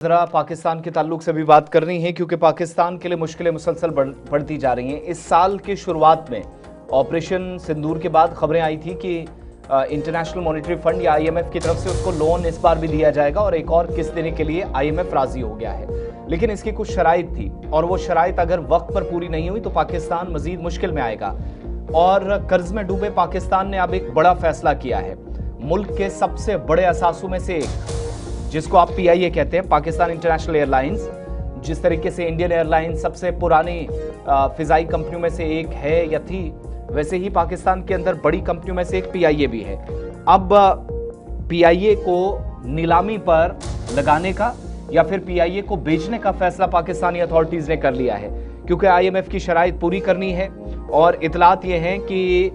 जरा पाकिस्तान के ताल्लुक से भी बात करनी है क्योंकि पाकिस्तान के लिए मुश्किलें मुसलसल बढ़ती जा रही हैं। इस साल की शुरुआत में ऑपरेशन सिंदूर के बाद खबरें आई थी कि इंटरनेशनल मॉनेटरी फंड या आईएमएफ की तरफ से उसको लोन इस बार भी दिया जाएगा और एक और किस्त देने के लिए आईएमएफ राजी हो गया है। लेकिन इसकी कुछ शराइत थी और वो शराइत अगर वक्त पर पूरी नहीं हुई तो पाकिस्तान मजीद मुश्किल में आएगा। और कर्ज में डूबे पाकिस्तान ने अब एक बड़ा फैसला किया है। मुल्क के सबसे बड़े असासों में से एक, जिसको आप पीआईए कहते हैं, पाकिस्तान इंटरनेशनल एयरलाइंस, जिस तरीके से इंडियन एयरलाइंस सबसे पुरानी फिजाई कंपनियों में से एक है या थी, वैसे ही पाकिस्तान के अंदर बड़ी कंपनियों में से एक पीआईए भी है। अब पीआईए को नीलामी पर लगाने का या फिर पीआईए को बेचने का फैसला पाकिस्तानी अथॉरिटीज ने कर लिया है क्योंकि आईएमएफ की शराइत पूरी करनी है। और इतलात ये हैं कि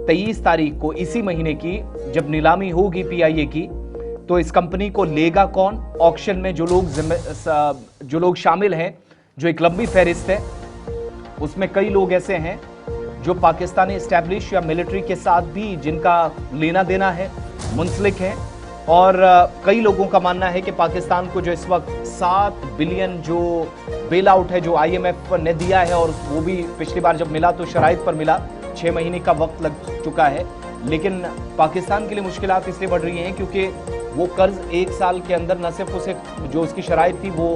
23 तारीख को इसी महीने की जब नीलामी होगी पीआईए की, तो इस कंपनी को लेगा कौन, ऑक्शन में जो लोग शामिल हैं, जो एक लंबी फहरिस्त है, उसमें कई लोग ऐसे हैं जो पाकिस्तानी एस्टैब्लिश या मिलिट्री के साथ भी जिनका लेना देना है, मुंसलिक है। और कई लोगों का मानना है कि पाकिस्तान को जो इस वक्त 7 बिलियन जो बेल आउट है जो आईएमएफ ने दिया है, और वो भी पिछली बार जब मिला तो शराइत पर मिला, 6 महीने का वक्त लग चुका है, लेकिन पाकिस्तान के लिए मुश्किलात इसलिए बढ़ रही हैं क्योंकि वो कर्ज 1 साल के अंदर न सिर्फ उसे जो उसकी शराइत थी वो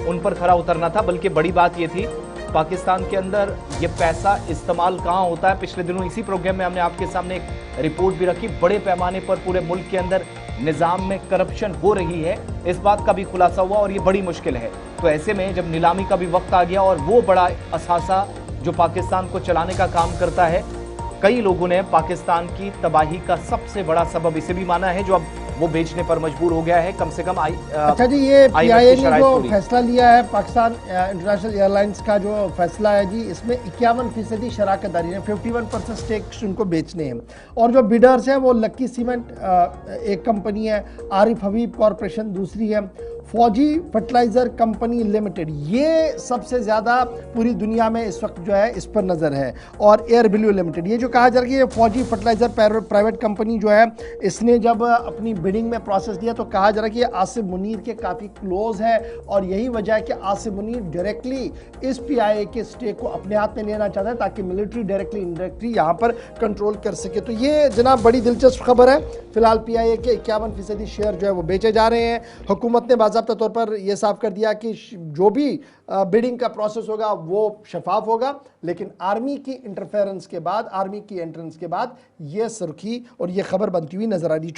उन पर खरा उतरना था, बल्कि बड़ी बात ये थी पाकिस्तान के अंदर ये पैसा इस्तेमाल कहाँ होता है। पिछले दिनों इसी प्रोग्राम में हमने आपके सामने एक रिपोर्ट भी रखी, बड़े पैमाने पर पूरे मुल्क के अंदर निजाम में करप्शन हो रही है, इस बात का भी खुलासा हुआ और ये बड़ी मुश्किल है। तो ऐसे में जब नीलामी का भी वक्त आ गया और वो बड़ा असासा जो पाकिस्तान को चलाने का काम करता है, कई लोगों ने पाकिस्तान की तबाही का सबसे बड़ा सबब इसे भी माना है जो अब वो बेचने पर मजबूर हो गया है। कम से कम अच्छा जी, ये पीआईए ने जो फैसला लिया है, पाकिस्तान इंटरनेशनल एयरलाइंस का जो फैसला है जी, इसमें 51% शराकतदारी है, 51% स्टेक्स उनको बेचने हैं। और जो बिडर्स है वो लक्की सीमेंट एक कंपनी है, आरिफ हबीब कॉरपोरेशन दूसरी है, फौजी फर्टिलाइज़र कंपनी लिमिटेड, ये सबसे ज़्यादा पूरी दुनिया में इस वक्त जो है इस पर नज़र है, और एयर ब्लू लिमिटेड। ये जो कहा जा रहा है कि ये फौजी फर्टिलाइज़र प्राइवेट कंपनी जो है, इसने जब अपनी बिडिंग में प्रोसेस दिया तो कहा जा रहा है कि ये आसिफ मुनीर के काफ़ी क्लोज है, और यही वजह है कि आसिफ मुनीर डायरेक्टली इस पीआईए के स्टेक को अपने हाथ में लेना चाहता है ताकि मिलिट्री डायरेक्टली इनडायरेक्टली यहाँ पर कंट्रोल कर सके। तो ये जनाब बड़ी दिलचस्प खबर है। फिलहाल पीआईए के 51% शेयर जो है वो बेचे जा रहे हैं। हुकूमत ने बाज़ाब्ता तौर पर यह साफ कर दिया कि जो भी बिडिंग का प्रोसेस होगा वो शफाफ होगा, लेकिन आर्मी की इंटरफेरेंस के बाद, आर्मी की एंट्रेंस के बाद ये सुर्खी और ये खबर बनती हुई नजर आ रही है।